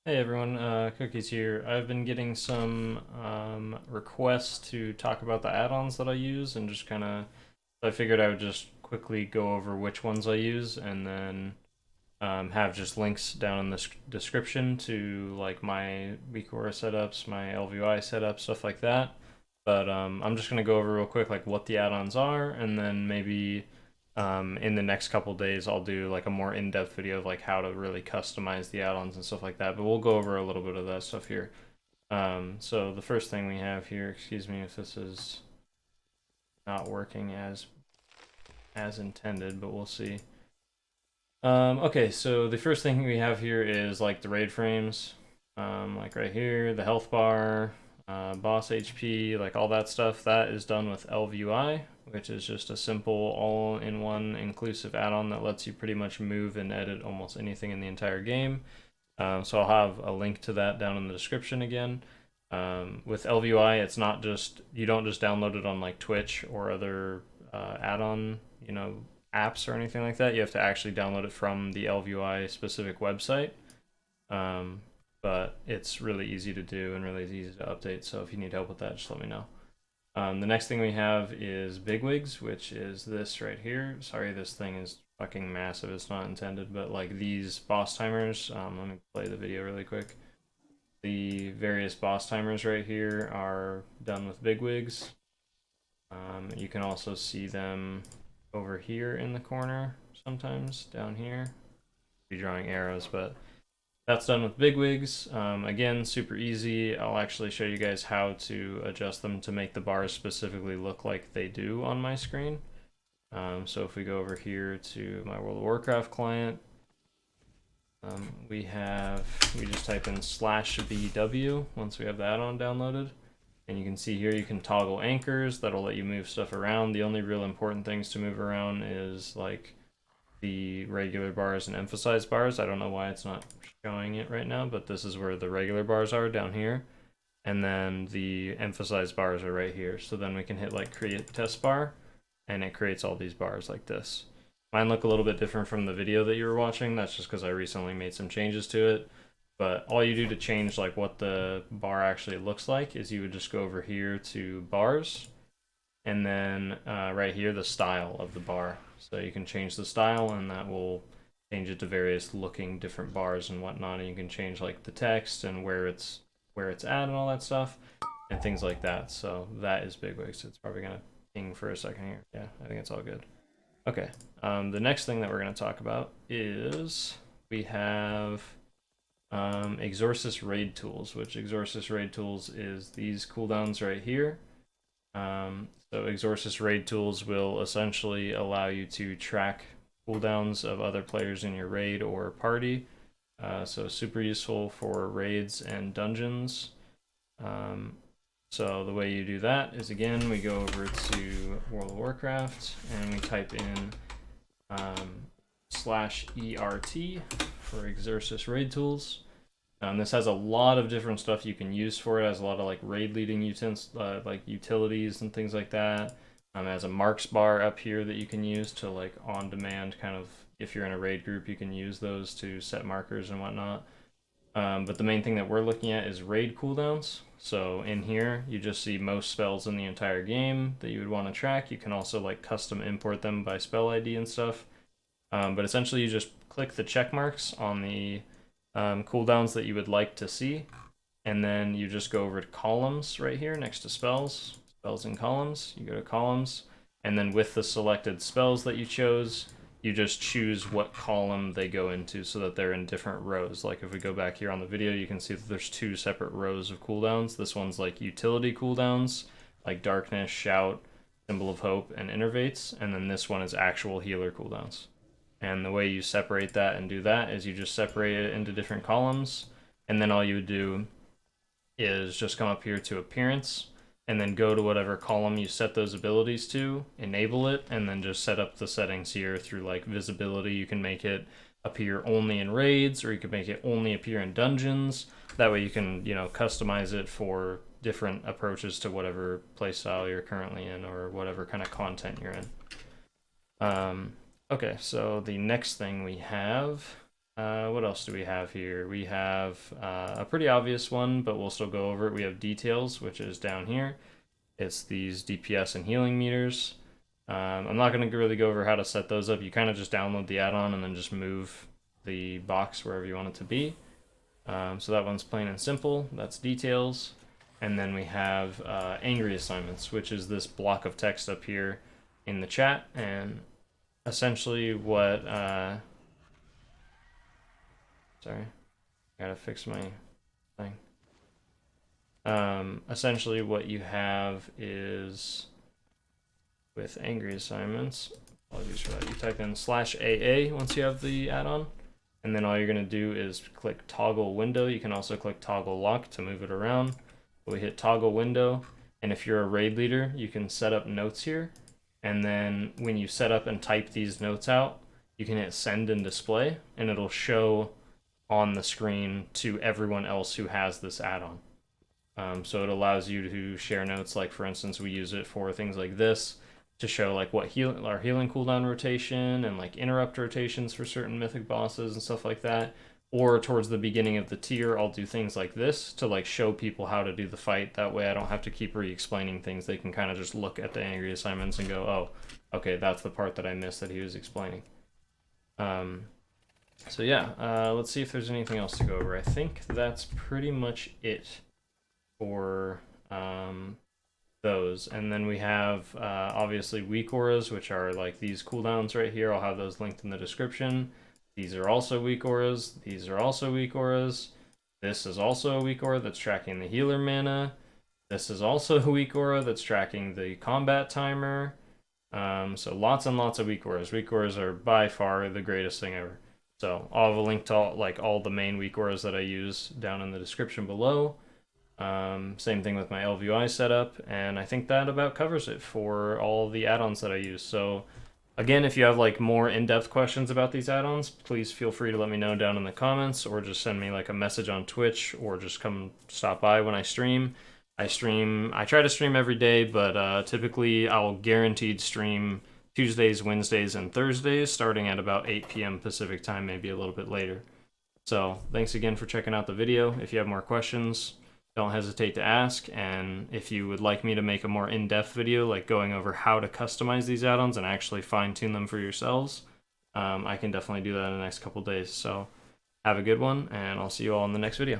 Hey everyone, Cookies here. I've been getting some requests to talk about the add-ons that I use and just kind of, I figured I would just quickly go over which ones I use and then have just links down in the description to like my WeakAuras setups, my ElvUI setup, stuff like that. But I'm just going to go over real quick like what the add-ons are and then maybe in the next couple days I'll do like a more in-depth video of like how to really customize the add-ons and stuff like that, but we'll go over a little bit of that stuff here. So the first thing we have here, excuse me if this is not working as intended, but we'll see. Okay, so the first thing we have here is like the raid frames, like right here, the health bar, boss HP, like all that stuff. That is done with ElvUI, which is just a simple all-in-one inclusive add-on that lets you pretty much move and edit almost anything in the entire game. So I'll have a link to that down in the description again. With ElvUI, it's not just, you don't just download it on like Twitch or other add-on, apps or anything like that. You have to actually download it from the ElvUI specific website. Um, but it's really easy to do and really easy to update. So if you need help with that, just let me know. The next thing we have is BigWigs, which is this right here. Sorry, this thing is fucking massive. It's not intended, but like these boss timers. Let me play the video really quick. The various boss timers right here are done with BigWigs. You can also see them over here in the corner sometimes, down here. Be drawing arrows, but that's done with BigWigs. Again, super easy. I'll actually show you guys how to adjust them to make the bars specifically look like they do on my screen. So if we go over here to my World of Warcraft client, we just type in /BW once we have the add-on downloaded. And you can see here you can toggle anchors that'll let you move stuff around. The only real important things to move around is like the regular bars and emphasized bars. I don't know why it's not showing it right now, but this is where the regular bars are down here. And then the emphasized bars are right here. So then we can hit like create test bar and it creates all these bars like this. Mine look a little bit different from the video that you were watching. That's just because I recently made some changes to it. But all you do to change like what the bar actually looks like is you would just go over here to bars and then right here the style of the bar. So you can change the style and that will change it to various looking different bars and whatnot. And you can change like the text and where it's at and all that stuff and things like that. So that is BigWigs. It's probably gonna ping for a second here. Yeah, I think it's all good. Okay. The next thing that we're gonna talk about is we have Exorsus raid tools, which Exorsus raid tools is these cooldowns right here. So Exorsus raid tools will essentially allow you to track cooldowns of other players in your raid or party. So super useful for raids and dungeons. So the way you do that is, again, we go over to World of Warcraft and we type in /ERT for Exorsus raid tools. This has a lot of different stuff you can use for it. It has a lot of like raid leading like utilities and things like that. It has a marks bar up here that you can use to like on demand kind of, if you're in a raid group, you can use those to set markers and whatnot. But the main thing that we're looking at is raid cooldowns. So in here, you just see most spells in the entire game that you would want to track. You can also like custom import them by spell ID and stuff. But essentially, you just click the check marks on the cooldowns that you would like to see, and then you just go over to columns right here next to spells and columns. You go to columns, and then with the selected spells that you chose, you just choose what column they go into so that they're in different rows. Like if we go back here on the video, you can see that there's two separate rows of cooldowns. This one's like utility cooldowns, like darkness, shout, symbol of hope, and innervates, and then this one is actual healer cooldowns. And the way you separate that and do that is you just separate it into different columns, and then all you would do is just come up here to appearance and then go to whatever column you set those abilities to, enable it, and then just set up the settings here through like visibility. You can make it appear only in raids, or you can make it only appear in dungeons. That way you can, customize it for different approaches to whatever playstyle you're currently in or whatever kind of content you're in. Okay, so the next thing we have What else do we have here? We have a pretty obvious one, but we'll still go over it. We have details, which is down here. It's these DPS and healing meters. I'm not going to really go over how to set those up. You kind of just download the add-on and then just move the box wherever you want it to be. So that one's plain and simple. That's details. And then we have angry assignments, which is this block of text up here in the chat. And essentially what... sorry, gotta fix my thing. Essentially what you have is... with angry assignments, apologies for that, you type in /AA once you have the add-on, and then all you're going to do is click toggle window. You can also click toggle lock to move it around. But we hit toggle window, and if you're a raid leader, you can set up notes here, and then when you set up and type these notes out, you can hit send and display, and it'll show on the screen to everyone else who has this add-on. So it allows you to share notes, like for instance, we use it for things like this, to show like what our healing cooldown rotation and like interrupt rotations for certain mythic bosses and stuff like that. Or towards the beginning of the tier, I'll do things like this to like show people how to do the fight. That way I don't have to keep re-explaining things. They can kind of just look at the angry assignments and go, oh, okay, that's the part that I missed that he was explaining. So yeah, let's see if there's anything else to go over. I think that's pretty much it for those. And then we have obviously WeakAuras, which are like these cooldowns right here. I'll have those linked in the description. These are also WeakAuras. These are also WeakAuras. This is also a WeakAura that's tracking the healer mana. This is also a WeakAura that's tracking the combat timer. So lots and lots of WeakAuras. WeakAuras are by far the greatest thing ever. So I'll have a link to all the main WeakAuras that I use down in the description below. Same thing with my ElvUI setup, and I think that about covers it for all the add-ons that I use. So again, if you have like more in-depth questions about these add-ons, please feel free to let me know down in the comments, or just send me like a message on Twitch, or just come stop by when I stream. I try to stream every day, but typically I'll guaranteed stream Tuesdays, Wednesdays, and Thursdays, starting at about 8 p.m. Pacific time, maybe a little bit later. So thanks again for checking out the video. If you have more questions, don't hesitate to ask, and if you would like me to make a more in-depth video, like going over how to customize these add-ons and actually fine-tune them for yourselves, I can definitely do that in the next couple days. So have a good one, and I'll see you all in the next video.